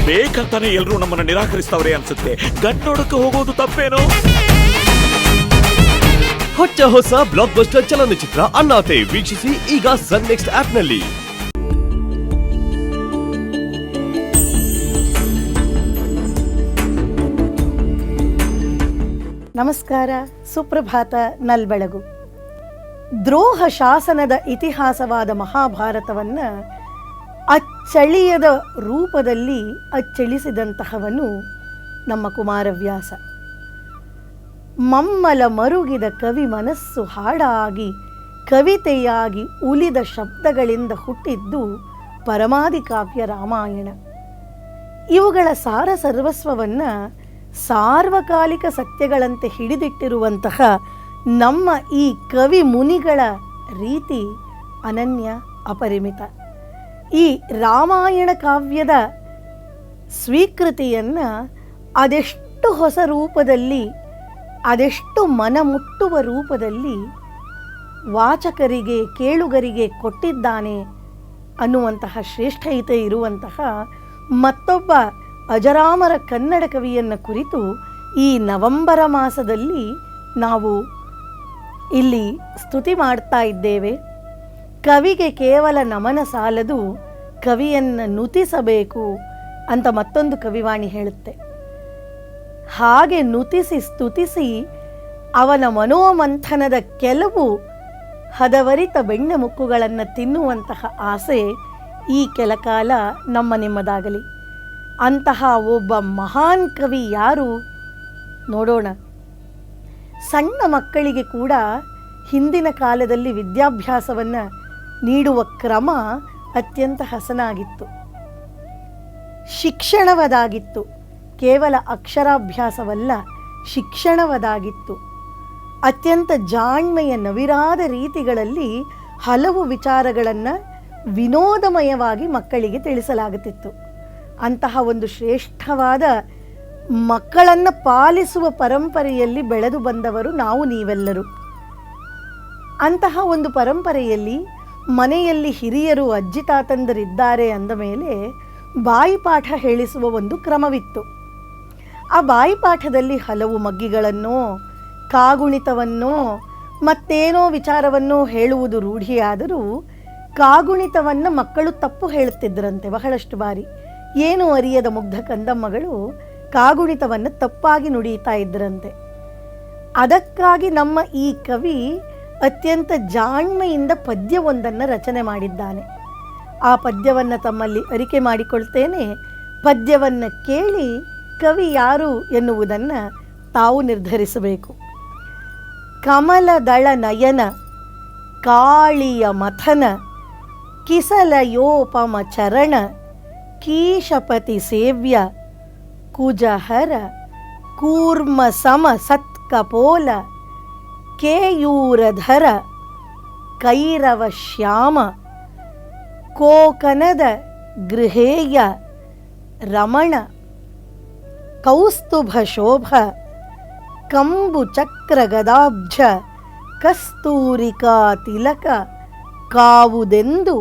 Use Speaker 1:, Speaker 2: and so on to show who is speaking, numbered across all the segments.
Speaker 1: ಬೇಕಂತಾನೆ ಎಲ್ರೂ ನಮ್ಮನ್ನ ನಿರಾಕರಿಸ್ತವ್ರೆ ಅನ್ಸುತ್ತೆ. ಗಂಡೋಡಕ್ಕೆ ಹೋಗೋದು ತಪ್ಪೇನೋ?
Speaker 2: ಹೊಸ ಬ್ಲಾಕ್ ಬಸ್ಟರ್ ಚಲನಚಿತ್ರ ಅಣ್ಣಾತೆ ವೀಕ್ಷಿಸಿ ಈಗ ಸನ್ ನೆಕ್ಸ್ಟ್ ಆಪ್ ನಲ್ಲಿ.
Speaker 3: ನಮಸ್ಕಾರ, ಸುಪ್ರಭಾತ, ನಲ್ಬೆಳಗು. ದ್ರೋಹ ಶಾಸನದ ಇತಿಹಾಸವಾದ ಮಹಾಭಾರತವನ್ನ ಅಚ್ಚಳಿಯದ ರೂಪದಲ್ಲಿ ಅಚ್ಚಳಿಸಿದಂತಹವನು ನಮ್ಮ ಕುಮಾರವ್ಯಾಸ. ಮಮ್ಮಲ ಮರುಗಿದ ಕವಿ ಮನಸ್ಸು ಹಾಡಾಗಿ ಕವಿತೆಯಾಗಿ ಉಲಿದ ಶಬ್ದಗಳಿಂದ ಹುಟ್ಟಿದ್ದು ಪರಮಾದಿ ಕಾವ್ಯ ರಾಮಾಯಣ. ಇವುಗಳ ಸಾರ ಸರ್ವಸ್ವವನ್ನು ಸಾರ್ವಕಾಲಿಕ ಸತ್ಯಗಳಂತೆ ಹಿಡಿದಿಟ್ಟಿರುವಂತಹ ನಮ್ಮ ಈ ಕವಿ ಮುನಿಗಳ ರೀತಿ ಅನನ್ಯ, ಅಪರಿಮಿತ. ಈ ರಾಮಾಯಣ ಕಾವ್ಯದ ಸ್ವೀಕೃತಿಯನ್ನು ಅದೆಷ್ಟು ಹೊಸ ರೂಪದಲ್ಲಿ, ಅದೆಷ್ಟು ಮನಮುಟ್ಟುವ ರೂಪದಲ್ಲಿ ವಾಚಕರಿಗೆ, ಕೇಳುಗರಿಗೆ ಕೊಟ್ಟಿದ್ದಾನೆ ಅನ್ನುವಂತಹ ಶ್ರೇಷ್ಠತೆ ಇರುವಂತಹ ಮತ್ತೊಬ್ಬ ಅಜರಾಮರ ಕನ್ನಡ ಕವಿಯನ್ನು ಕುರಿತು ಈ ನವೆಂಬರ ಮಾಸದಲ್ಲಿ ನಾವು ಇಲ್ಲಿ ಸ್ತುತಿ ಮಾಡ್ತಾ ಇದ್ದೇವೆ. ಕವಿಗೆ ಕೇವಲ ನಮನ ಸಾಲದು, ಕವಿಯನ್ನು ನುತಿಸಬೇಕು ಅಂತ ಮತ್ತೊಂದು ಕವಿವಾಣಿ ಹೇಳುತ್ತೆ. ಹಾಗೆ ನುತಿಸಿ ಸ್ತುತಿಸಿ ಅವನ ಮನೋಮಂಥನದ ಕೆಲವು ಹದವರಿತ ಬೆಣ್ಣೆ ಮುಕ್ಕುಗಳನ್ನು ತಿನ್ನುವಂತಹ ಆಸೆ ಈ ಕೆಲಕಾಲ ನಿಮ್ಮದಾಗಲಿ. ಅಂತಹ ಒಬ್ಬ ಮಹಾನ್ ಕವಿ ಯಾರು ನೋಡೋಣ. ಸಣ್ಣ ಮಕ್ಕಳಿಗೆ ಕೂಡ ಹಿಂದಿನ ಕಾಲದಲ್ಲಿ ವಿದ್ಯಾಭ್ಯಾಸವನ್ನು ನೀಡುವ ಕ್ರಮ ಅತ್ಯಂತ ಹಸನಾಗಿತ್ತು, ಶಿಕ್ಷಣವದಾಗಿತ್ತು. ಕೇವಲ ಅಕ್ಷರಾಭ್ಯಾಸವಲ್ಲ, ಶಿಕ್ಷಣವದಾಗಿತ್ತು. ಅತ್ಯಂತ ಜಾಣ್ಮೆಯ ನವಿರಾದ ರೀತಿಗಳಲ್ಲಿ ಹಲವು ವಿಚಾರಗಳನ್ನು ವಿನೋದಮಯವಾಗಿ ಮಕ್ಕಳಿಗೆ ತಿಳಿಸಲಾಗುತ್ತಿತ್ತು. ಅಂತಹ ಒಂದು ಶ್ರೇಷ್ಠವಾದ ಮಕ್ಕಳನ್ನು ಪಾಲಿಸುವ ಪರಂಪರೆಯಲ್ಲಿ ಬೆಳೆದು ಬಂದವರು ನಾವು ನೀವೆಲ್ಲರೂ. ಅಂತಹ ಒಂದು ಪರಂಪರೆಯಲ್ಲಿ ಮನೆಯಲ್ಲಿ ಹಿರಿಯರು, ಅಜ್ಜಿ ತಾತಂದರಿದ್ದಾರೆ ಅಂದ ಮೇಲೆ ಬಾಯಿಪಾಠ ಹೇಳಿಸುವ ಒಂದು ಕ್ರಮವಿತ್ತು. ಆ ಬಾಯಿಪಾಠದಲ್ಲಿ ಹಲವು ಮಗ್ಗಿಗಳನ್ನೋ, ಕಾಗುಣಿತವನ್ನೋ, ಮತ್ತೇನೋ ವಿಚಾರವನ್ನೋ ಹೇಳುವುದು ರೂಢಿಯಾದರೂ ಕಾಗುಣಿತವನ್ನು ಮಕ್ಕಳು ತಪ್ಪು ಹೇಳುತ್ತಿದ್ದರಂತೆ ಬಹಳಷ್ಟು ಬಾರಿ. ಏನು ಅರಿಯದ ಮುಗ್ಧ ಕಂದಮ್ಮಗಳು ಕಾಗುಣಿತವನ್ನು ತಪ್ಪಾಗಿ ನುಡಿಯುತ್ತಾ ಇದ್ದರಂತೆ. ಅದಕ್ಕಾಗಿ ನಮ್ಮ ಈ ಕವಿ ಅತ್ಯಂತ ಜಾಣ್ಮೆಯಿಂದ ಪದ್ಯವೊಂದನ್ನು ರಚನೆ ಮಾಡಿದ್ದಾನೆ. ಆ ಪದ್ಯವನ್ನು ತಮ್ಮಲ್ಲಿ ಅರಿಕೆ ಮಾಡಿಕೊಳ್ತೇನೆ. ಪದ್ಯವನ್ನು ಕೇಳಿ ಕವಿ ಯಾರು ಎನ್ನುವುದನ್ನು ತಾವು ನಿರ್ಧರಿಸಬೇಕು. ಕಮಲದಳ ನಯನ ಕಾಳಿಯ ಮಥನ ಕಿಸಲಯೋಪಮ ಚರಣ ಕೀಶಪತಿ ಸೇವ್ಯ ಕುಜಹರ ಕೂರ್ಮ ಸಮ ಸತ್ಕಪೋಲ ಕೇಯೂರಧರ ಕೈರವ ಶ್ಯಾಮ ಕೋಕನದ ಗೃಹೇಯ ರಮಣ ಕೌಸ್ತುಭ ಶೋಭ ಕಂಬು ಚಕ್ರ ಗದಾಬ್ಜ ಕಸ್ತೂರಿಕಾ ತಿಲಕ ಕಾವುದೆಂದು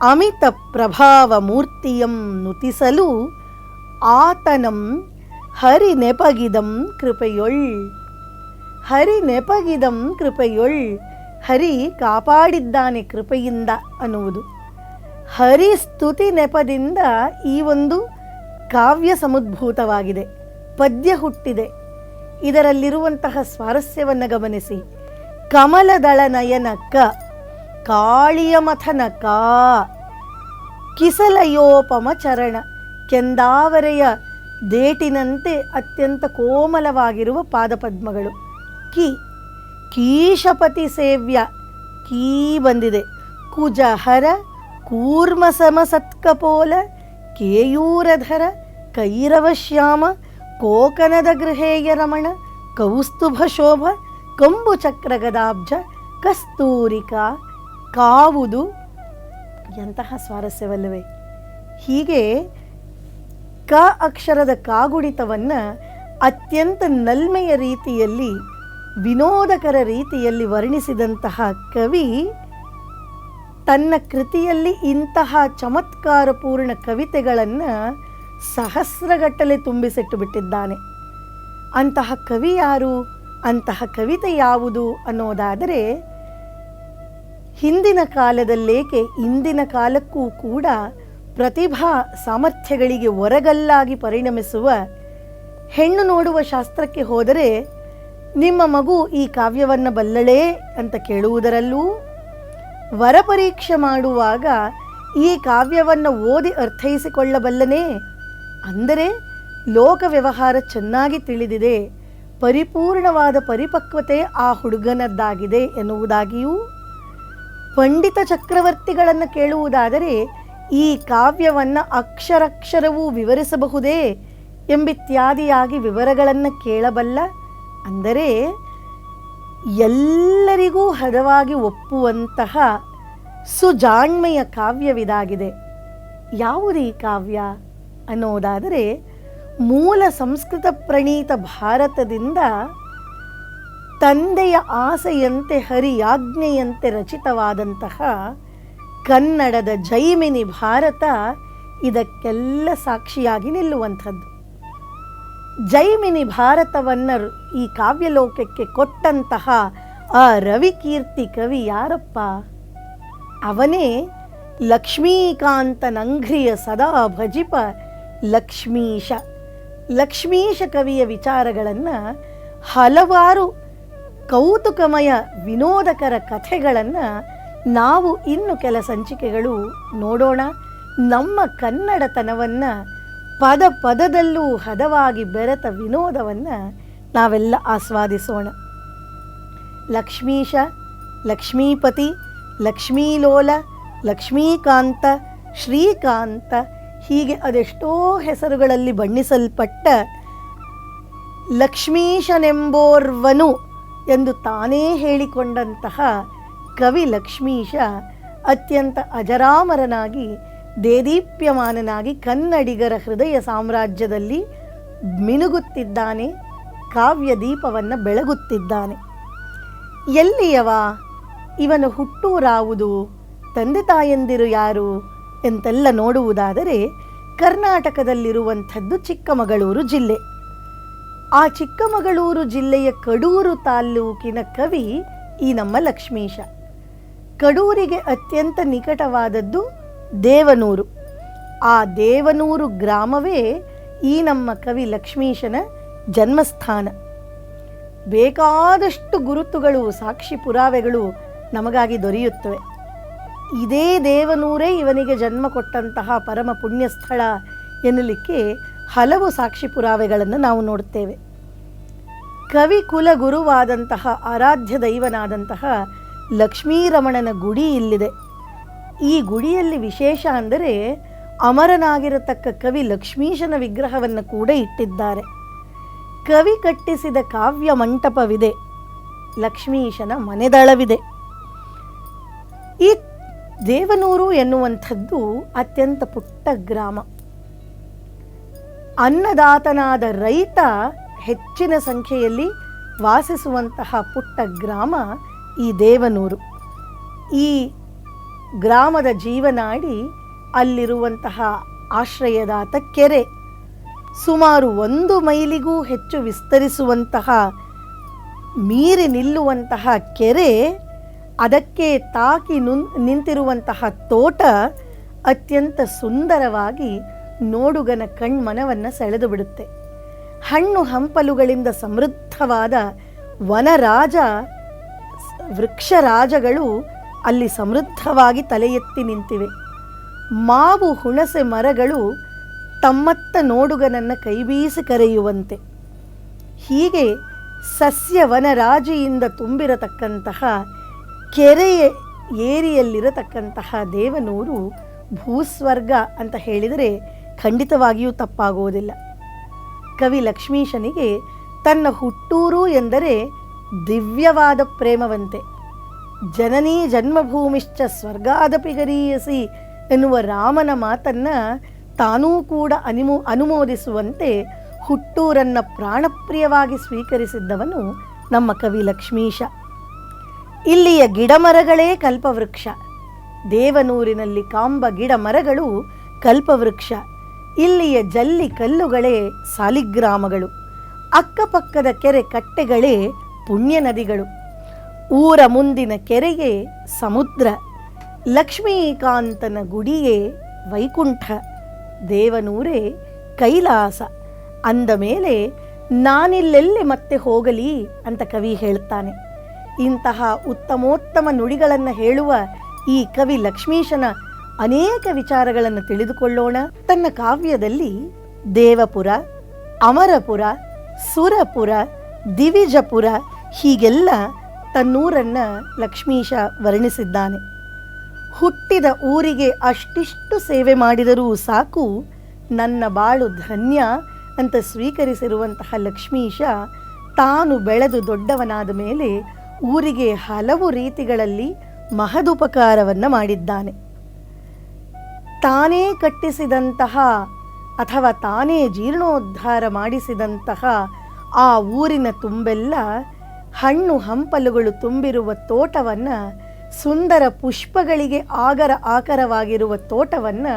Speaker 3: ಅಮಿತ ಪ್ರಭಾವ ಮೂರ್ತಿಯಂ ನುತಿಸಲು ಆತನಂ ಹರಿ ನೆಪಗಿದಂ ಕೃಪೆಯೊಳ್. ಹರಿ ನೆಪಗಿದಂ ಕೃಪೆಯೊಳ್, ಹರಿ ಕಾಪಾಡಿದ್ದಾನೆ ಕೃಪೆಯಿಂದ ಅನ್ನುವುದು. ಹರಿ ಸ್ತುತಿ ನೆಪದಿಂದ ಈ ಒಂದು ಕಾವ್ಯ ಸಮುದ್ಭೂತವಾಗಿದೆ, ಪದ್ಯ ಹುಟ್ಟಿದೆ. ಇದರಲ್ಲಿರುವಂತಹ ಸ್ವಾರಸ್ಯವನ್ನು ಗಮನಿಸಿ. ಕಮಲದಳ ನಯನ ಕ, ಕಾಳಿಯ ಮಥನ ಕಾ, ಕಿಸಲಯೋಪಮ ಚರಣ, ಕೆಂದಾವರೆಯ ದೇಟಿನಂತೆ ಅತ್ಯಂತ ಕೋಮಲವಾಗಿರುವ ಪಾದಪದ್ಮಗಳು. ಕಿ, ಕೀಶಪತಿ ಸೇವ್ಯ, ಕೀ ಬಂದಿದೆ. ಕುಜಹರ ಕೂರ್ಮ ಸಮ ಸತ್ಕಪೋಲ ಕೇಯೂರಧರ ಕೈರವಶ್ಯಾಮ ಕೋಕನದ ಗೃಹೇಯ ರಮಣ ಕೌಸ್ತುಭ ಶೋಭ ಕಂಬು ಚಕ್ರ ಗದಾಬ್ಜ ಕಸ್ತೂರಿಕಾ ಕಾವುದು. ಎಂತಹ ಸ್ವಾರಸ್ಯವಲ್ಲವೇ? ಹೀಗೆ ಕ ಅಕ್ಷರದ ಕಾಗುಣಿತವನ್ನು ಅತ್ಯಂತ ನಲ್ಮೆಯ ರೀತಿಯಲ್ಲಿ, ವಿನೋದಕರ ರೀತಿಯಲ್ಲಿ ವರ್ಣಿಸಿದಂತಹ ಕವಿ ತನ್ನ ಕೃತಿಯಲ್ಲಿ ಇಂತಹ ಚಮತ್ಕಾರಪೂರ್ಣ ಕವಿತೆಗಳನ್ನು ಸಹಸ್ರಗಟ್ಟಲೆ ತುಂಬಿಸಿಟ್ಟು ಬಿಟ್ಟಿದ್ದಾನೆ. ಅಂತಹ ಕವಿ ಯಾರು, ಅಂತಹ ಕವಿತೆ ಯಾವುದು ಅನ್ನೋದಾದರೆ, ಹಿಂದಿನ ಕಾಲದಲ್ಲೇಕೆ ಇಂದಿನ ಕಾಲಕ್ಕೂ ಕೂಡ ಪ್ರತಿಭಾ ಸಾಮರ್ಥ್ಯಗಳಿಗೆ ಹೊರಗಲ್ಲಾಗಿ ಪರಿಣಮಿಸುವ ಹೆಣ್ಣು ನೋಡುವ ಶಾಸ್ತ್ರಕ್ಕೆ ಹೋದರೆ ನಿಮ್ಮ ಮಗು ಈ ಕಾವ್ಯವನ್ನು ಬಲ್ಲಳೇ ಅಂತ ಕೇಳುವುದರಲ್ಲೂ, ವರಪರೀಕ್ಷೆ ಮಾಡುವಾಗ ಈ ಕಾವ್ಯವನ್ನು ಓದಿ ಅರ್ಥೈಸಿಕೊಳ್ಳಬಲ್ಲನೇ, ಅಂದರೆ ಲೋಕ ವ್ಯವಹಾರ ಚೆನ್ನಾಗಿ ತಿಳಿದಿದೆ, ಪರಿಪೂರ್ಣವಾದ ಪರಿಪಕ್ವತೆ ಆ ಹುಡುಗನದ್ದಾಗಿದೆ ಎನ್ನುವುದಾಗಿಯೂ, ಪಂಡಿತ ಚಕ್ರವರ್ತಿಗಳನ್ನು ಕೇಳುವುದಾದರೆ ಈ ಕಾವ್ಯವನ್ನು ಅಕ್ಷರಕ್ಷರವೂ ವಿವರಿಸಬಹುದೇ ಎಂಬಿತ್ಯಾದಿಯಾಗಿ ವಿವರಗಳನ್ನು ಕೇಳಬಲ್ಲ, ಅಂದರೆ ಎಲ್ಲರಿಗೂ ಹದವಾಗಿ ಒಪ್ಪುವಂತಹ ಸುಜಾಣ್ಮೆಯ ಕಾವ್ಯವಿದಾಗಿದೆ. ಯಾವುದೀ ಕಾವ್ಯ ಅನ್ನೋದಾದರೆ, ಮೂಲ ಸಂಸ್ಕೃತ ಪ್ರಣೀತ ಭಾರತದಿಂದ ತಂದೆಯ ಆಸೆಯಂತೆ ಹರಿಯಾಜ್ಞೆಯಂತೆ ರಚಿತವಾದಂತಹ ಕನ್ನಡದ ಜೈಮಿನಿ ಭಾರತ ಇದಕ್ಕೆಲ್ಲ ಸಾಕ್ಷಿಯಾಗಿ ನಿಲ್ಲುವಂಥದ್ದು. ಜೈಮಿನಿ ಭಾರತವನ್ನು ಈ ಕಾವ್ಯಲೋಕಕ್ಕೆ ಕೊಟ್ಟಂತಹ ಆ ರವಿಕೀರ್ತಿ ಕವಿ ಯಾರಪ್ಪ? ಅವನೇ ಲಕ್ಷ್ಮೀಕಾಂತನಂಘ್ರಿಯ ಸದಾ ಭಜಿಪ ಲಕ್ಷ್ಮೀಶ. ಲಕ್ಷ್ಮೀಶ ಕವಿಯ ವಿಚಾರಗಳನ್ನು, ಹಲವಾರು ಕೌತುಕಮಯ ವಿನೋದಕರ ಕಥೆಗಳನ್ನು ನಾವು ಇನ್ನು ಕೆಲ ಸಂಚಿಕೆಗಳು ನೋಡೋಣ. ನಮ್ಮ ಕನ್ನಡತನವನ್ನು ಪದ ಪದದಲ್ಲೂ ಹದವಾಗಿ ಬೆರೆತ ವಿನೋದವನ್ನು ನಾವೆಲ್ಲ ಆಸ್ವಾದಿಸೋಣ. ಲಕ್ಷ್ಮೀಶ, ಲಕ್ಷ್ಮೀಪತಿ, ಲಕ್ಷ್ಮೀಲೋಲ, ಲಕ್ಷ್ಮೀಕಾಂತ, ಶ್ರೀಕಾಂತ, ಹೀಗೆ ಅದೆಷ್ಟೋ ಹೆಸರುಗಳಲ್ಲಿ ಬಣ್ಣಿಸಲ್ಪಟ್ಟ ಲಕ್ಷ್ಮೀಶನೆಂಬೋರ್ವನು ಎಂದು ತಾನೇ ಹೇಳಿಕೊಂಡಂತಹ ಕವಿ ಲಕ್ಷ್ಮೀಶ ಅತ್ಯಂತ ಅಜರಾಮರನಾಗಿ, ದೇದೀಪ್ಯಮಾನನಾಗಿ ಕನ್ನಡಿಗರ ಹೃದಯ ಸಾಮ್ರಾಜ್ಯದಲ್ಲಿ ಮಿನುಗುತ್ತಿದ್ದಾನೆ, ಕಾವ್ಯ ದೀಪವನ್ನು ಬೆಳಗುತ್ತಿದ್ದಾನೆ. ಎಲ್ಲಿಯವ ಇವನ ಹುಟ್ಟೂರಾವುದು, ತಂದೆ ತಾಯಂದಿರು ಯಾರು ಎಂತೆಲ್ಲ ನೋಡುವುದಾದರೆ, ಕರ್ನಾಟಕದಲ್ಲಿರುವಂಥದ್ದು ಚಿಕ್ಕಮಗಳೂರು ಜಿಲ್ಲೆ. ಆ ಚಿಕ್ಕಮಗಳೂರು ಜಿಲ್ಲೆಯ ಕಡೂರು ತಾಲ್ಲೂಕಿನ ಕವಿ ಈ ನಮ್ಮ ಲಕ್ಷ್ಮೀಶ. ಕಡೂರಿಗೆ ಅತ್ಯಂತ ನಿಕಟವಾದದ್ದು ದೇವನೂರು. ಆ ದೇವನೂರು ಗ್ರಾಮವೇ ಈ ನಮ್ಮ ಕವಿ ಲಕ್ಷ್ಮೀಶನ ಜನ್ಮಸ್ಥಾನ. ಬೇಕಾದಷ್ಟು ಗುರುತುಗಳು, ಸಾಕ್ಷಿ ಪುರಾವೆಗಳು ನಮಗಾಗಿ ದೊರೆಯುತ್ತವೆ. ಇದೇ ದೇವನೂರೇ ಇವನಿಗೆ ಜನ್ಮ ಕೊಟ್ಟಂತಹ ಪರಮ ಪುಣ್ಯಸ್ಥಳ ಎನ್ನಲಿಕ್ಕೆ ಹಲವು ಸಾಕ್ಷಿ ಪುರಾವೆಗಳನ್ನು ನಾವು ನೋಡುತ್ತೇವೆ. ಕವಿ ಕುಲ ಗುರುವಾದಂತಹ ಆರಾಧ್ಯ ದೈವನಾದಂತಹ ಲಕ್ಷ್ಮೀರಮಣನ ಗುಡಿ ಇಲ್ಲಿದೆ. ಈ ಗುಡಿಯಲ್ಲಿ ವಿಶೇಷ ಅಂದರೆ ಅಮರನಾಗಿರತಕ್ಕ ಕವಿ ಲಕ್ಷ್ಮೀಶನ ವಿಗ್ರಹವನ್ನು ಕೂಡ ಇಟ್ಟಿದ್ದಾರೆ. ಕವಿ ಕಟ್ಟಿಸಿದ ಕಾವ್ಯ ಮಂಟಪವಿದೆ, ಲಕ್ಷ್ಮೀಶನ ಮನೆದಳವಿದೆ. ಈ ದೇವನೂರು ಎನ್ನುವಂಥದ್ದು ಅತ್ಯಂತ ಪುಟ್ಟ ಗ್ರಾಮ. ಅನ್ನದಾತನಾದ ರೈತ ಹೆಚ್ಚಿನ ಸಂಖ್ಯೆಯಲ್ಲಿ ವಾಸಿಸುವಂತಹ ಪುಟ್ಟ ಗ್ರಾಮ ಈ ದೇವನೂರು. ಈ ಗ್ರಾಮದ ಜೀವನಾಡಿ ಅಲ್ಲಿರುವಂತಹ ಆಶ್ರಯದಾತ ಕೆರೆ, ಸುಮಾರು 1 ಮೈಲಿಗೂ ಹೆಚ್ಚು ವಿಸ್ತರಿಸುವಂತಹ, ಮೀರಿ ನಿಲ್ಲುವಂತಹ ಕೆರೆ, ಅದಕ್ಕೆ ತಾಕಿ ನಿಂತಿರುವಂತಹ ತೋಟ ಅತ್ಯಂತ ಸುಂದರವಾಗಿ ನೋಡುಗನ ಕಣ್ಮನವನ್ನು ಸೆಳೆದು ಬಿಡುತ್ತೆ. ಹಣ್ಣು ಹಂಪಲುಗಳಿಂದ ಸಮೃದ್ಧವಾದ ವನರಾಜ ವೃಕ್ಷರಾಜಗಳು ಅಲ್ಲಿ ಸಮೃದ್ಧವಾಗಿ ತಲೆ ಎತ್ತಿ ನಿಂತಿವೆ. ಮಾವು ಹುಣಸೆ ಮರಗಳು ತಮ್ಮತ್ತ ನೋಡುಗನನ್ನು ಕೈಬೀಸಿ ಕರೆಯುವಂತೆ. ಹೀಗೆ ಸಸ್ಯ ವನರಾಜಿಯಿಂದ ತುಂಬಿರತಕ್ಕಂತಹ ಕೆರೆಯ ಏರಿಯಲ್ಲಿರತಕ್ಕಂತಹ ದೇವನೂರು ಭೂಸ್ವರ್ಗ ಅಂತ ಹೇಳಿದರೆ ಖಂಡಿತವಾಗಿಯೂ ತಪ್ಪಾಗುವುದಿಲ್ಲ. ಕವಿ ಲಕ್ಷ್ಮೀಶನಿಗೆ ತನ್ನ ಹುಟ್ಟೂರು ಎಂದರೆ ದಿವ್ಯವಾದ ಪ್ರೇಮವಂತೆ. ಜನನೀ ಜನ್ಮಭೂಮಿಶ್ಚ ಸ್ವರ್ಗಾದಪಿ ಗರೀಯಸಿ ಎನ್ನುವ ರಾಮನ ಮಾತನ್ನು ತಾನೂ ಕೂಡ ಅನುಮೋದಿಸುವಂತೆ ಹುಟ್ಟೂರನ್ನು ಪ್ರಾಣಪ್ರಿಯವಾಗಿ ಸ್ವೀಕರಿಸಿದ್ದವನು ನಮ್ಮ ಕವಿ ಲಕ್ಷ್ಮೀಶ. ಇಲ್ಲಿಯ ಗಿಡಮರಗಳೇ ಕಲ್ಪವೃಕ್ಷ. ದೇವನೂರಿನಲ್ಲಿ ಕಾಂಬ ಗಿಡ ಮರಗಳು ಕಲ್ಪವೃಕ್ಷ. ಇಲ್ಲಿಯ ಜಲ್ಲಿ ಕಲ್ಲುಗಳೇ ಸಾಲಿಗ್ರಾಮಗಳು, ಅಕ್ಕಪಕ್ಕದ ಕೆರೆ ಕಟ್ಟೆಗಳೇ ಪುಣ್ಯ ನದಿಗಳು, ಊರ ಮುಂದಿನ ಕೆರೆಯೇ ಸಮುದ್ರ, ಲಕ್ಷ್ಮೀಕಾಂತನ ಗುಡಿಯೇ ವೈಕುಂಠ, ದೇವನೂರೇ ಕೈಲಾಸ ಅಂದ ಮೇಲೆ ನಾನಿಲ್ಲೆಲ್ಲಿ ಮತ್ತೆ ಹೋಗಲಿ ಅಂತ ಕವಿ ಹೇಳ್ತಾನೆ. ಇಂತಹ ಉತ್ತಮೋತ್ತಮ ನುಡಿಗಳನ್ನು ಹೇಳುವ ಈ ಕವಿ ಲಕ್ಷ್ಮೀಶನ ಅನೇಕ ವಿಚಾರಗಳನ್ನು ತಿಳಿದುಕೊಳ್ಳೋಣ. ತನ್ನ ಕಾವ್ಯದಲ್ಲಿ ದೇವಪುರ, ಅಮರಪುರ, ಸುರಪುರ, ದಿವಿಜಪುರ ಹೀಗೆಲ್ಲ ತನ್ನೂರನ್ನು ಲಕ್ಷ್ಮೀಶ ವರ್ಣಿಸಿದ್ದಾನೆ. ಹುಟ್ಟಿದ ಊರಿಗೆ ಅಷ್ಟಿಷ್ಟು ಸೇವೆ ಮಾಡಿದರೂ ಸಾಕು, ನನ್ನ ಬಾಳು ಧನ್ಯ ಅಂತ ಸ್ವೀಕರಿಸಿರುವಂತಹ ಲಕ್ಷ್ಮೀಶ ತಾನು ಬೆಳೆದು ದೊಡ್ಡವನಾದ ಮೇಲೆ ಊರಿಗೆ ಹಲವು ರೀತಿಗಳಲ್ಲಿ ಮಹದುಪಕಾರವನ್ನು ಮಾಡಿದ್ದಾನೆ. ತಾನೇ ಕಟ್ಟಿಸಿದಂತಹ ಅಥವಾ ತಾನೇ ಜೀರ್ಣೋದ್ಧಾರ ಮಾಡಿಸಿದಂತಹ ಆ ಊರಿನ ತುಂಬೆಲ್ಲ ಹಣ್ಣು ಹಂಪಲುಗಳು ತುಂಬಿರುವ ತೋಟವನ್ನು, ಸುಂದರ ಪುಷ್ಪಗಳಿಗೆ ಆಕರವಾಗಿರುವ ತೋಟವನ್ನು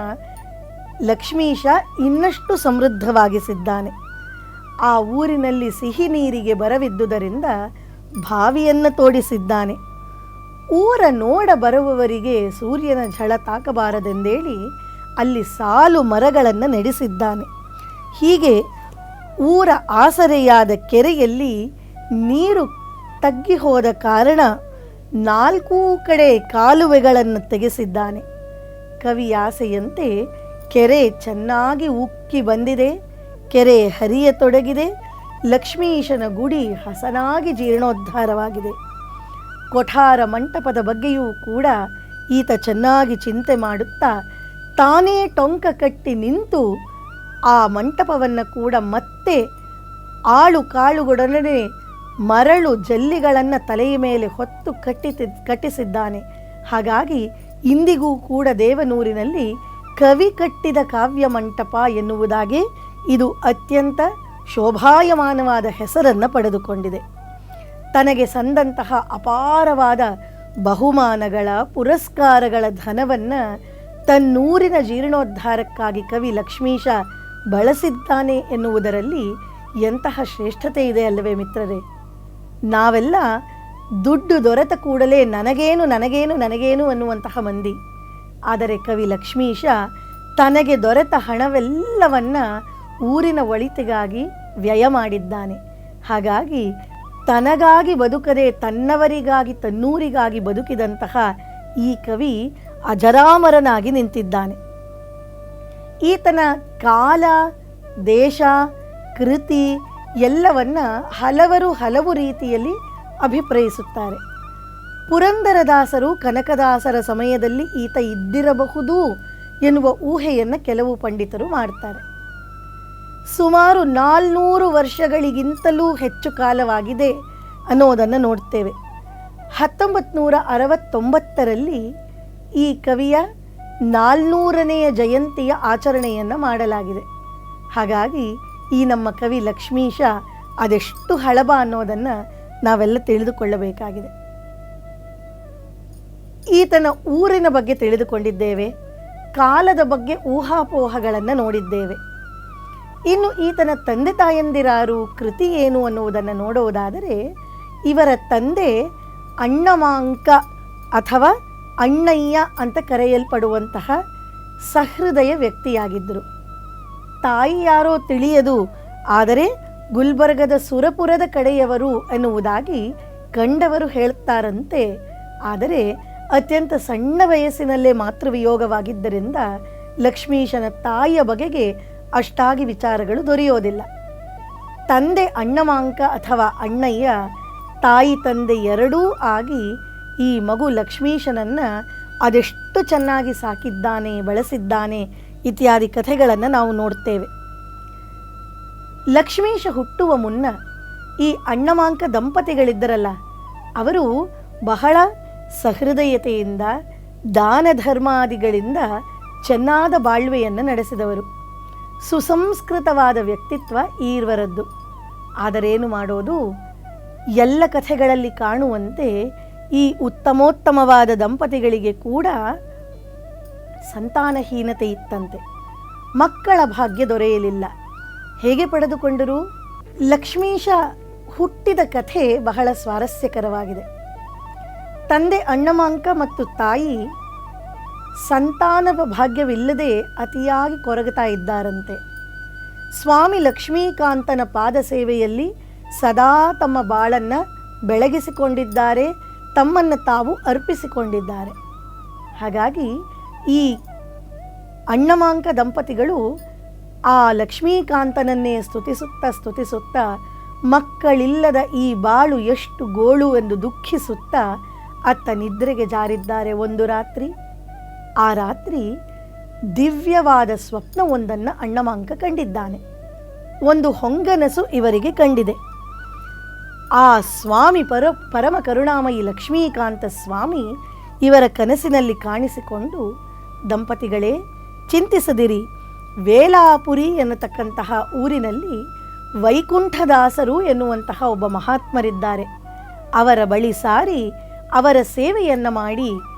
Speaker 3: ಲಕ್ಷ್ಮೀಶ ಇನ್ನಷ್ಟು ಸಮೃದ್ಧವಾಗಿಸಿದ್ದಾನೆ. ಆ ಊರಿನಲ್ಲಿ ಸಿಹಿ ನೀರಿಗೆ ಬರವಿದ್ದುದರಿಂದ ಬಾವಿಯನ್ನು ತೋಡಿಸಿದ್ದಾನೆ. ಊರ ನೋಡ ಬರುವವರಿಗೆ ಸೂರ್ಯನ ಝಳ ತಾಕಬಾರದೆಂದೇಳಿ ಅಲ್ಲಿ ಸಾಲು ಮರಗಳನ್ನು ನೆಡೆಸಿದ್ದಾನೆ. ಹೀಗೆ ಊರ ಆಸರೆಯಾದ ಕೆರೆಯಲ್ಲಿ ನೀರು ತಗ್ಗಿ ಹೋದ ಕಾರಣ 4 ಕಡೆ ಕಾಲುವೆಗಳನ್ನು ತೆಗೆಸಿದ್ದಾನೆ. ಕವಿಯಾಸೆಯಂತೆ ಕೆರೆ ಚೆನ್ನಾಗಿ ಉಕ್ಕಿ ಬಂದಿದೆ, ಕೆರೆ ಹರಿಯತೊಡಗಿದೆ, ಲಕ್ಷ್ಮೀಶನ ಗುಡಿ ಹಸನಾಗಿ ಜೀರ್ಣೋದ್ಧಾರವಾಗಿದೆ. ಕೊಠಾರ ಮಂಟಪದ ಬಗ್ಗೆಯೂ ಕೂಡ ಈತ ಚೆನ್ನಾಗಿ ಚಿಂತೆ ಮಾಡುತ್ತಾ ತಾನೇ ಟೊಂಕ ಕಟ್ಟಿ ನಿಂತು ಆ ಮಂಟಪವನ್ನು ಕೂಡ ಮತ್ತೆ ಆಳು ಕಾಳುಗಳೊಡನೆ ಮರಳು ಜಲ್ಲಿಗಳನ್ನು ತಲೆಯ ಮೇಲೆ ಹೊತ್ತು ಕಟ್ಟಿಸಿದ್ದಾನೆ. ಹಾಗಾಗಿ ಇಂದಿಗೂ ಕೂಡ ದೇವನೂರಿನಲ್ಲಿ ಕವಿ ಕಟ್ಟಿದ ಕಾವ್ಯ ಮಂಟಪ ಎನ್ನುವುದಾಗಿ ಇದು ಅತ್ಯಂತ ಶೋಭಾಯಮಾನವಾದ ಹೆಸರನ್ನು ಪಡೆದುಕೊಂಡಿದೆ. ತನಗೆ ಸಂದಂತಹ ಅಪಾರವಾದ ಬಹುಮಾನಗಳ ಪುರಸ್ಕಾರಗಳ ಧನವನ್ನು ತನ್ನೂರಿನ ಜೀರ್ಣೋದ್ಧಾರಕ್ಕಾಗಿ ಕವಿ ಲಕ್ಷ್ಮೀಶ ಬಳಸಿದ್ದಾನೆ ಎನ್ನುವುದರಲ್ಲಿ ಎಂತಹ ಶ್ರೇಷ್ಠತೆ ಇದೆ ಅಲ್ಲವೇ ಮಿತ್ರರೇ. ನಾವೆಲ್ಲ ದುಡ್ಡು ದೊರೆತ ಕೂಡಲೇ ನನಗೇನು ನನಗೇನು ನನಗೇನು ಅನ್ನುವಂತಹ ಮಂದಿ. ಆದರೆ ಕವಿ ಲಕ್ಷ್ಮೀಶ ತನಗೆ ದೊರೆತ ಹಣವೆಲ್ಲವನ್ನ ಊರಿನ ಒಳಿತಿಗಾಗಿ ವ್ಯಯ ಮಾಡಿದ್ದಾನೆ. ಹಾಗಾಗಿ ತನಗಾಗಿ ಬದುಕದೆ ತನ್ನವರಿಗಾಗಿ ತನ್ನೂರಿಗಾಗಿ ಬದುಕಿದಂತಹ ಈ ಕವಿ ಅಜರಾಮರನಾಗಿ ನಿಂತಿದ್ದಾನೆ. ಈತನ ಕಾಲ, ದೇಶ, ಕೃತಿ ಎಲ್ಲವನ್ನ ಹಲವು ರೀತಿಯಲ್ಲಿ ಅಭಿಪ್ರಾಯಿಸುತ್ತಾರೆ. ಪುರಂದರದಾಸರು ಕನಕದಾಸರ ಸಮಯದಲ್ಲಿ ಈತ ಇದ್ದಿರಬಹುದು ಎನ್ನುವ ಊಹೆಯನ್ನು ಕೆಲವು ಪಂಡಿತರು ಮಾಡ್ತಾರೆ. ಸುಮಾರು 400 ವರ್ಷಗಳಿಗಿಂತಲೂ ಹೆಚ್ಚು ಕಾಲವಾಗಿದೆ ಅನ್ನೋದನ್ನು ನೋಡ್ತೇವೆ. 1969ರಲ್ಲಿ ಈ ಕವಿಯ 400ನೆಯ ಜಯಂತಿಯ ಆಚರಣೆಯನ್ನು ಮಾಡಲಾಗಿದೆ. ಹಾಗಾಗಿ ಈ ನಮ್ಮ ಕವಿ ಲಕ್ಷ್ಮೀಶ ಅದೆಷ್ಟು ಹಳಬ ಅನ್ನೋದನ್ನು ನಾವೆಲ್ಲ ತಿಳಿದುಕೊಳ್ಳಬೇಕಾಗಿದೆ. ಈತನ ಊರಿನ ಬಗ್ಗೆ ತಿಳಿದುಕೊಂಡಿದ್ದೇವೆ, ಕಾಲದ ಬಗ್ಗೆ ಊಹಾಪೋಹಗಳನ್ನು ನೋಡಿದ್ದೇವೆ. ಇನ್ನು ಈತನ ತಂದೆ ತಾಯಂದಿರಾರು, ಕೃತಿ ಏನು ಅನ್ನುವುದನ್ನು ನೋಡುವುದಾದರೆ, ಇವರ ತಂದೆ ಅಣ್ಣಮಾಂಕ ಅಥವಾ ಅಣ್ಣಯ್ಯ ಅಂತ ಕರೆಯಲ್ಪಡುವಂತಹ ಸಹೃದಯ ವ್ಯಕ್ತಿಯಾಗಿದ್ದರು. ತಾಯಿ ಯಾರೋ ತಿಳಿಯದು, ಆದರೆ ಗುಲ್ಬರ್ಗದ ಸುರಪುರದ ಕಡೆಯವರು ಎನ್ನುವುದಾಗಿ ಕಂಡವರು ಹೇಳ್ತಾರಂತೆ. ಆದರೆ ಅತ್ಯಂತ ಸಣ್ಣ ವಯಸ್ಸಿನಲ್ಲೇ ಮಾತೃವಿಯೋಗವಾಗಿದ್ದರಿಂದ ಲಕ್ಷ್ಮೀಶನ ತಾಯಿಯ ಬಗೆಗೆ ಅಷ್ಟಾಗಿ ವಿಚಾರಗಳು ದೊರೆಯೋದಿಲ್ಲ. ತಂದೆ ಅಣ್ಣಮಾಂಕ ಅಥವಾ ಅಣ್ಣಯ್ಯ, ತಾಯಿ ತಂದೆ ಎರಡೂ ಆಗಿ ಈ ಮಗು ಲಕ್ಷ್ಮೀಶನನ್ನು ಅದೆಷ್ಟು ಚೆನ್ನಾಗಿ ಸಾಕಿದ್ದಾನೆ, ಬೆಳೆಸಿದ್ದಾನೆ ಇತ್ಯಾದಿ ಕಥೆಗಳನ್ನು ನಾವು ನೋಡ್ತೇವೆ. ಲಕ್ಷ್ಮೀಶ ಹುಟ್ಟುವ ಮುನ್ನ ಈ ಅಣ್ಣಮಾಂಕ ದಂಪತಿಗಳಿದ್ದರಲ್ಲ, ಅವರು ಬಹಳ ಸಹೃದಯತೆಯಿಂದ ದಾನ ಧರ್ಮಾದಿಗಳಿಂದ ಚೆನ್ನಾದ ಬಾಳ್ವೆಯನ್ನು ನಡೆಸಿದವರು. ಸುಸಂಸ್ಕೃತವಾದ ವ್ಯಕ್ತಿತ್ವ ಈರ್ವರದ್ದು. ಆದರೇನು ಮಾಡೋದು, ಎಲ್ಲ ಕಥೆಗಳಲ್ಲಿ ಕಾಣುವಂತೆ ಈ ಉತ್ತಮೋತ್ತಮವಾದ ದಂಪತಿಗಳಿಗೆ ಕೂಡ ಸಂತಾನಹೀನತೆ ಇತ್ತಂತೆ. ಮಕ್ಕಳ ಭಾಗ್ಯ ದೊರೆಯಲಿಲ್ಲ. ಹೇಗೆ ಪಡೆದುಕೊಂಡರು? ಲಕ್ಷ್ಮೀಶ ಹುಟ್ಟಿದ ಕಥೆ ಬಹಳ ಸ್ವಾರಸ್ಯಕರವಾಗಿದೆ. ತಂದೆ ಅಣ್ಣಮಾಂಕ ಮತ್ತು ತಾಯಿ ಸಂತಾನ ಭಾಗ್ಯವಿಲ್ಲದೆ ಅತಿಯಾಗಿ ಕೊರಗುತ್ತಾ ಇದ್ದಾರಂತೆ. ಸ್ವಾಮಿ ಲಕ್ಷ್ಮೀಕಾಂತನ ಪಾದ ಸೇವೆಯಲ್ಲಿ ಸದಾ ತಮ್ಮ ಬಾಳನ್ನು ಬೆಳಗಿಸಿಕೊಂಡಿದ್ದಾರೆ, ತಮ್ಮನ್ನು ತಾವು ಅರ್ಪಿಸಿಕೊಂಡಿದ್ದಾರೆ. ಹಾಗಾಗಿ ಈ ಅಣ್ಣಮಾಂಕ ದಂಪತಿಗಳು ಆ ಲಕ್ಷ್ಮೀಕಾಂತನನ್ನೇ ಸ್ತುತಿಸುತ್ತಾ ಮಕ್ಕಳಿಲ್ಲದ ಈ ಬಾಳು ಎಷ್ಟು ಗೋಳು ಎಂದು ದುಃಖಿಸುತ್ತಾ ಅತ್ತ ನಿದ್ರೆಗೆ ಜಾರಿದ್ದಾರೆ. ಒಂದು ರಾತ್ರಿ, ಆ ರಾತ್ರಿ ದಿವ್ಯವಾದ ಸ್ವಪ್ನವೊಂದನ್ನು ಅಣ್ಣಮಾಂಕ ಕಂಡಿದ್ದಾನೆ. ಒಂದು ಹೊಂಗನಸು ಇವರಿಗೆ ಕಂಡಿದೆ. ಆ ಸ್ವಾಮಿ ಪರಮ ಕರುಣಾಮಯಿ ಲಕ್ಷ್ಮೀಕಾಂತ ಸ್ವಾಮಿ ಇವರ ಕನಸಿನಲ್ಲಿ ಕಾಣಿಸಿಕೊಂಡು, ದಂಪತಿಗಳೇ ಚಿಂತಿಸದಿರಿ, ವೇಲಾಪುರಿ ಎನ್ನತಕ್ಕಂತಹ ಊರಿನಲ್ಲಿ ವೈಕುಂಠದಾಸರು ಎನ್ನುವಂತಹ ಒಬ್ಬ ಮಹಾತ್ಮರಿದ್ದಾರೆ. ಅವರ ಬಳಿ ಸಾರಿ ಅವರ ಸೇವೆಯನ್ನು ಮಾಡಿ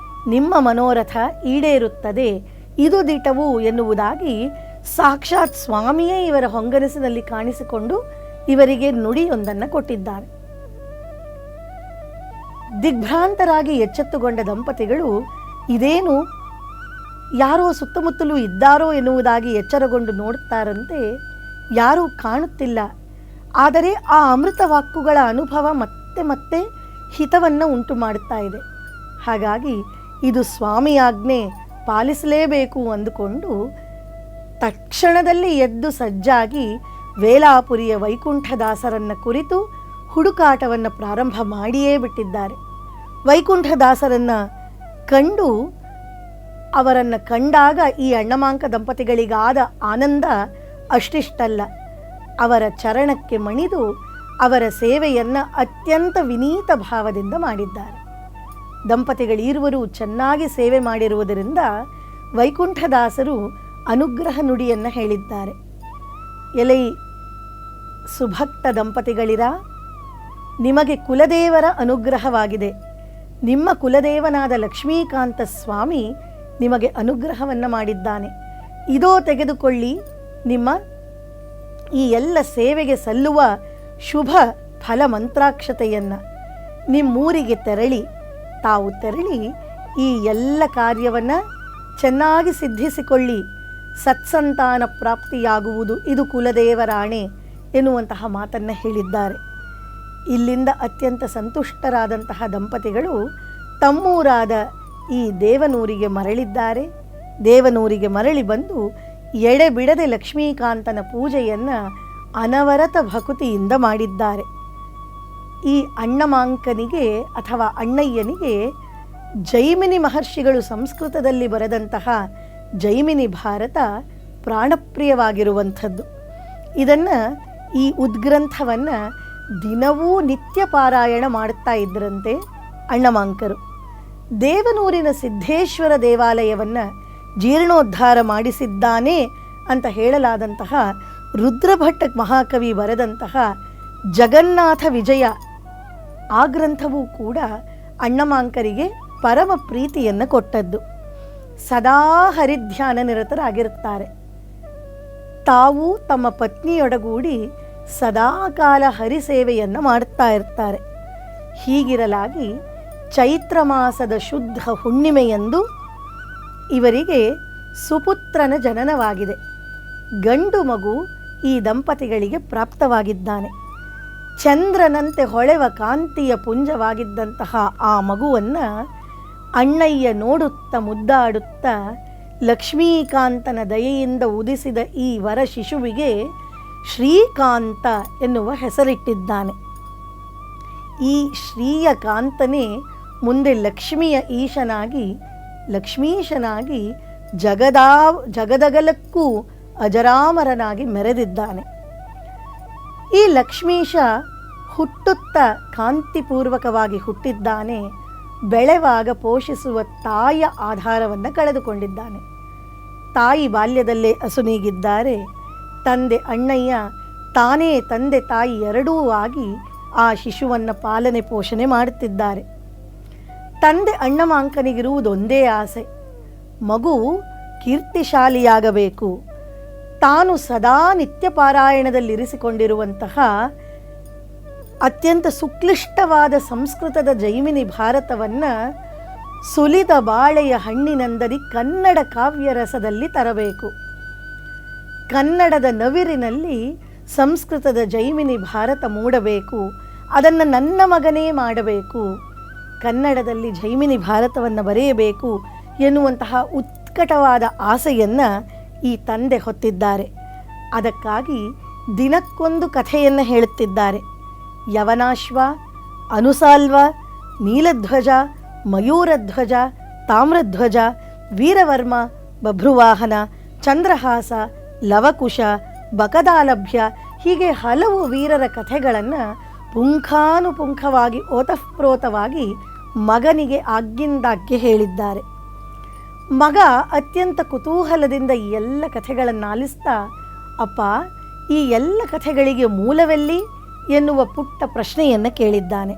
Speaker 3: ನಿಮ್ಮ ಮನೋರಥ ಈಡೇರುತ್ತದೆ, ಇದು ದಿಟವು ಎನ್ನುವುದಾಗಿ ಸಾಕ್ಷಾತ್ ಸ್ವಾಮಿಯೇ ಇವರ ಹೊಂಗನಸಿನಲ್ಲಿ ಕಾಣಿಸಿಕೊಂಡು ಇವರಿಗೆ ನುಡಿಯೊಂದನ್ನು ಕೊಟ್ಟಿದ್ದಾರೆ. ದಿಗ್ಭ್ರಾಂತರಾಗಿ ಎಚ್ಚೆತ್ತುಕೊಂಡ ದಂಪತಿಗಳು ಇದೇನು, ಯಾರೋ ಸುತ್ತಮುತ್ತಲೂ ಇದ್ದಾರೋ ಎನ್ನುವುದಾಗಿ ಎಚ್ಚರಗೊಂಡು ನೋಡುತ್ತಾರಂತೆ. ಯಾರೂ ಕಾಣುತ್ತಿಲ್ಲ. ಆದರೆ ಆ ಅಮೃತ ವಾಕ್ಕುಗಳ ಅನುಭವ ಮತ್ತೆ ಮತ್ತೆ ಹಿತವನ್ನು ಉಂಟು ಮಾಡುತ್ತಾ ಇದೆ. ಹಾಗಾಗಿ ಇದು ಸ್ವಾಮಿ ಆಜ್ಞೆ, ಪಾಲಿಸಲೇಬೇಕು ಅಂದುಕೊಂಡು ತಕ್ಷಣದಲ್ಲಿ ಎದ್ದು ಸಜ್ಜಾಗಿ ವೇಲಾಪುರಿಯ ವೈಕುಂಠದಾಸರನ್ನು ಕುರಿತು ಹುಡುಕಾಟವನ್ನು ಪ್ರಾರಂಭ ಮಾಡಿಯೇ ಬಿಟ್ಟಿದ್ದಾರೆ. ವೈಕುಂಠದಾಸರನ್ನು ಕಂಡು ಅವರನ್ನು ಕಂಡಾಗ ಈ ಅಣ್ಣಮಾಂಕ ದಂಪತಿಗಳಿಗಾದ ಆನಂದ ಅಷ್ಟಿಷ್ಟಲ್ಲ. ಅವರ ಚರಣಕ್ಕೆ ಮಣಿದು ಅವರ ಸೇವೆಯನ್ನು ಅತ್ಯಂತ ವಿನೀತ ಭಾವದಿಂದ ಮಾಡಿದ್ದಾರೆ. ದಂಪತಿಗಳಿರುವರು ಚೆನ್ನಾಗಿ ಸೇವೆ ಮಾಡಿರುವುದರಿಂದ ವೈಕುಂಠದಾಸರು ಅನುಗ್ರಹ ನುಡಿಯನ್ನು ಹೇಳಿದ್ದಾರೆ. ಎಲೈ ಸುಭಕ್ತ ದಂಪತಿಗಳಿರ, ನಿಮಗೆ ಕುಲದೇವರ ಅನುಗ್ರಹವಾಗಿದೆ. ನಿಮ್ಮ ಕುಲದೇವನಾದ ಲಕ್ಷ್ಮೀಕಾಂತ ಸ್ವಾಮಿ ನಿಮಗೆ ಅನುಗ್ರಹವನ್ನು ಮಾಡಿದ್ದಾನೆ. ಇದೋ ತೆಗೆದುಕೊಳ್ಳಿ ನಿಮ್ಮ ಈ ಎಲ್ಲ ಸೇವೆಗೆ ಸಲ್ಲುವ ಶುಭ ಫಲ ಮಂತ್ರಾಕ್ಷತೆಯನ್ನು. ನಿಮ್ಮೂರಿಗೆ ತಾವು ತೆರಳಿ ಈ ಎಲ್ಲ ಕಾರ್ಯವನ್ನು ಚೆನ್ನಾಗಿ ಸಿದ್ಧಿಸಿಕೊಳ್ಳಿ. ಸತ್ಸಂತಾನ ಪ್ರಾಪ್ತಿಯಾಗುವುದು, ಇದು ಕುಲದೇವರಾಣೆ ಎನ್ನುವಂತಹ ಮಾತನ್ನು ಹೇಳಿದ್ದಾರೆ. ಇಲ್ಲಿಂದ ಅತ್ಯಂತ ಸಂತುಷ್ಟರಾದಂತಹ ದಂಪತಿಗಳು ತಮ್ಮೂರಾದ ಈ ದೇವನೂರಿಗೆ ಮರಳಿದ್ದಾರೆ. ದೇವನೂರಿಗೆ ಮರಳಿ ಬಂದು ಎಡೆಬಿಡದೆ ಲಕ್ಷ್ಮೀಕಾಂತನ ಪೂಜೆಯನ್ನು ಅನವರತ ಭಕುತಿಯಿಂದ ಮಾಡಿದ್ದಾರೆ. ಈ ಅಣ್ಣಮಾಂಕನಿಗೆ ಅಥವಾ ಅಣ್ಣಯ್ಯನಿಗೆ ಜೈಮಿನಿ ಮಹರ್ಷಿಗಳು ಸಂಸ್ಕೃತದಲ್ಲಿ ಬರೆದಂತಹ ಜೈಮಿನಿ ಭಾರತ ಪ್ರಾಣಪ್ರಿಯವಾಗಿರುವಂಥದ್ದು. ಇದನ್ನು, ಈ ಉದ್ಗ್ರಂಥವನ್ನು ದಿನವೂ ನಿತ್ಯ ಪಾರಾಯಣ ಮಾಡುತ್ತಾ ಇದ್ದರಂತೆ ಅಣ್ಣಮಾಂಕರು. ದೇವನೂರಿನ ಸಿದ್ಧೇಶ್ವರ ದೇವಾಲಯವನ್ನು ಜೀರ್ಣೋದ್ಧಾರ ಮಾಡಿಸಿದ್ದಾನೆ ಅಂತ ಹೇಳಲಾದಂತಹ ರುದ್ರಭಟ್ಟ ಮಹಾಕವಿ ಬರೆದಂತಹ ಜಗನ್ನಾಥ ವಿಜಯ, ಆ ಗ್ರಂಥವೂ ಕೂಡ ಅಣ್ಣಮಾಂಕರಿಗೆ ಪರಮ ಪ್ರೀತಿಯನ್ನು ಕೊಟ್ಟದ್ದು. ಸದಾ ಹರಿಧ್ಯಾನ ನಿರತರಾಗಿರುತ್ತಾರೆ. ತಾವು ತಮ್ಮ ಪತ್ನಿಯೊಡಗೂಡಿ ಸದಾಕಾಲ ಹರಿಸೇವೆಯನ್ನು ಮಾಡುತ್ತಾ ಇರ್ತಾರೆ. ಹೀಗಿರಲಾಗಿ ಚೈತ್ರ ಮಾಸದ ಶುದ್ಧ ಹುಣ್ಣಿಮೆಯಂದು ಇವರಿಗೆ ಸುಪುತ್ರನ ಜನನವಾಗಿದೆ. ಗಂಡು ಮಗು ಈ ದಂಪತಿಗಳಿಗೆ ಪ್ರಾಪ್ತವಾಗಿದ್ದಾನೆ. ಚಂದ್ರನಂತೆ ಹೊಳೆವ ಕಾಂತಿಯ ಪುಂಜವಾಗಿದ್ದಂತಹ ಆ ಮಗುವನ್ನು ಅಣ್ಣಯ್ಯ ನೋಡುತ್ತಾ ಮುದ್ದಾಡುತ್ತಾ ಲಕ್ಷ್ಮೀಕಾಂತನ ದಯೆಯಿಂದ ಉದಿಸಿದ ಈ ವರ ಶಿಶುವಿಗೆ ಶ್ರೀಕಾಂತ ಎನ್ನುವ ಹೆಸರಿಟ್ಟಿದ್ದಾನೆ. ಈ ಶ್ರೀಯ ಕಾಂತನೇ ಮುಂದೆ ಲಕ್ಷ್ಮಿಯ ಲಕ್ಷ್ಮೀಶನಾಗಿ ಜಗದಗಲಕ್ಕೂ ಅಜರಾಮರನಾಗಿ ಮೆರೆದಿದ್ದಾನೆ. ಈ ಲಕ್ಷ್ಮೀಶ ಹುಟ್ಟುತ್ತಾ ಕಾಂತಿಪೂರ್ವಕವಾಗಿ ಹುಟ್ಟಿದ್ದಾನೆ. ಬೆಳೆವಾಗ ಪೋಷಿಸುವ ತಾಯಿಯ ಆಧಾರವನ್ನು ಕಳೆದುಕೊಂಡಿದ್ದಾನೆ. ತಾಯಿ ಬಾಲ್ಯದಲ್ಲೇ ಅಸುನೀಗಿದ್ದಾರೆ. ತಂದೆ ಅಣ್ಣಯ್ಯ ತಾನೇ ತಂದೆ ತಾಯಿ ಎರಡೂ ಆಗಿ ಆ ಶಿಶುವನ್ನು ಪಾಲನೆ ಪೋಷಣೆ ಮಾಡುತ್ತಿದ್ದಾರೆ. ತಂದೆ ಅಣ್ಣಮಾಂಕನಿಗಿರುವುದೊಂದೇ ಆಸೆ, ಮಗು ಕೀರ್ತಿಶಾಲಿಯಾಗಬೇಕು, ತಾನು ಸದಾ ನಿತ್ಯ ಪಾರಾಯಣದಲ್ಲಿರಿಸಿಕೊಂಡಿರುವಂತಹ ಅತ್ಯಂತ ಸುಕ್ಲಿಷ್ಟವಾದ ಸಂಸ್ಕೃತದ ಜೈಮಿನಿ ಭಾರತವನ್ನು ಸುಲಿದ ಬಾಳೆಯ ಹಣ್ಣಿನಂದದಿ ಕನ್ನಡ ಕಾವ್ಯರಸದಲ್ಲಿ ತರಬೇಕು. ಕನ್ನಡದ ನವಿರಿನಲ್ಲಿ ಸಂಸ್ಕೃತದ ಜೈಮಿನಿ ಭಾರತ ಮೂಡಬೇಕು. ಅದನ್ನು ನನ್ನ ಮಗನೇ ಮಾಡಬೇಕು, ಕನ್ನಡದಲ್ಲಿ ಜೈಮಿನಿ ಭಾರತವನ್ನು ಬರೆಯಬೇಕು ಎನ್ನುವಂತಹ ಉತ್ಕಟವಾದ ಆಸೆಯನ್ನು ಈ ತಂದೆ ಹೊತ್ತಿದ್ದಾರೆ. ಅದಕ್ಕಾಗಿ ದಿನಕ್ಕೊಂದು ಕಥೆಯನ್ನು ಹೇಳುತ್ತಿದ್ದಾರೆ. ಯವನಾಶ್ವ, ಅನುಸಾಲ್ವ, ನೀಲಧ್ವಜ, ಮಯೂರಧ್ವಜ, ತಾಮ್ರಧ್ವಜ, ವೀರವರ್ಮ, ಬಭ್ರುವಾಹನ, ಚಂದ್ರಹಾಸ, ಲವಕುಶ, ಬಕದಾಲಭ್ಯ ಹೀಗೆ ಹಲವು ವೀರರ ಕಥೆಗಳನ್ನು ಪುಂಖಾನುಪುಂಖವಾಗಿ ಓತಃಪ್ರೋತವಾಗಿ ಮಗನಿಗೆ ಆಗಿಂದಾಗ್ಗೆ ಹೇಳಿದ್ದಾರೆ. ಮಗ ಅತ್ಯಂತ ಕುತೂಹಲದಿಂದ ಈ ಎಲ್ಲ ಕಥೆಗಳನ್ನು ಆಲಿಸ್ತಾ, ಅಪ್ಪ, ಈ ಎಲ್ಲ ಕಥೆಗಳಿಗೆ ಮೂಲವೆಲ್ಲಿ ಎನ್ನುವ ಪುಟ್ಟ ಪ್ರಶ್ನೆಯನ್ನು ಕೇಳಿದ್ದಾನೆ.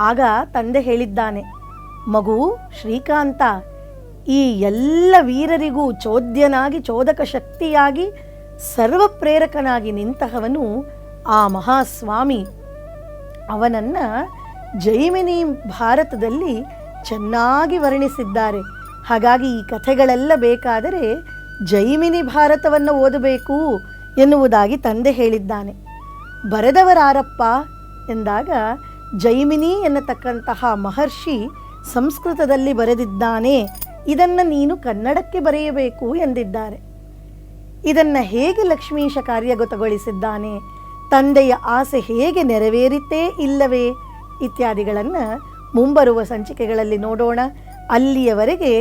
Speaker 3: ಆಗ ತಂದೆ ಹೇಳಿದ್ದಾನೆ, ಮಗು ಶ್ರೀಕಾಂತ, ಈ ಎಲ್ಲ ವೀರರಿಗೂ ಚೋದ್ಯನಾಗಿ ಚೋದಕ ಶಕ್ತಿಯಾಗಿ ಸರ್ವಪ್ರೇರಕನಾಗಿ ನಿಂತಹವನು ಆ ಮಹಾಸ್ವಾಮಿ. ಅವನನ್ನು ಜೈಮಿನಿ ಭಾರತದಲ್ಲಿ ಚೆನ್ನಾಗಿ ವರ್ಣಿಸಿದ್ದಾರೆ. ಹಾಗಾಗಿ ಈ ಕಥೆಗಳೆಲ್ಲ ಬೇಕಾದರೆ ಜೈಮಿನಿ ಭಾರತವನ್ನು ಓದಬೇಕು ಎನ್ನುವುದಾಗಿ ತಂದೆ ಹೇಳಿದ್ದಾನೆ. ಬರೆದವರಾರಪ್ಪ ಎಂದಾಗ ಜೈಮಿನಿ ಎನ್ನತಕ್ಕಂತಹ ಮಹರ್ಷಿ ಸಂಸ್ಕೃತದಲ್ಲಿ ಬರೆದಿದ್ದಾನೆ, ಇದನ್ನು ನೀನು ಕನ್ನಡಕ್ಕೆ ಬರೆಯಬೇಕು ಎಂದಿದ್ದಾರೆ. ಇದನ್ನು ಹೇಗೆ ಲಕ್ಷ್ಮೀಶ ಕಾರ್ಯಗತಗೊಳಿಸಿದ್ದಾನೆ, ತಂದೆಯ ಆಸೆ ಹೇಗೆ ನೆರವೇರಿತೇ ಇಲ್ಲವೇ ಇತ್ಯಾದಿಗಳನ್ನು ಮುಂಬರುವ ಸಂಚಿಕೆಗಳಲ್ಲಿ ನೋಡೋಣ. ಅಲ್ಲಿಯವರೆಗೆ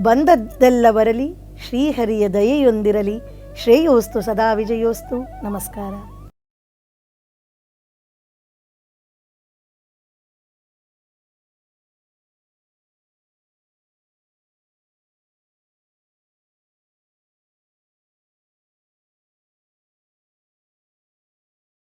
Speaker 3: ಬಂದದ್ದೆಲ್ಲ ಬರಲಿ, ಶ್ರೀಹರಿಯ ದಯೆಯೊಂದಿರಲಿ. ಶ್ರೇಯೋಸ್ತು ಸದಾ ವಿಜಯೋಸ್ತು. ನಮಸ್ಕಾರ.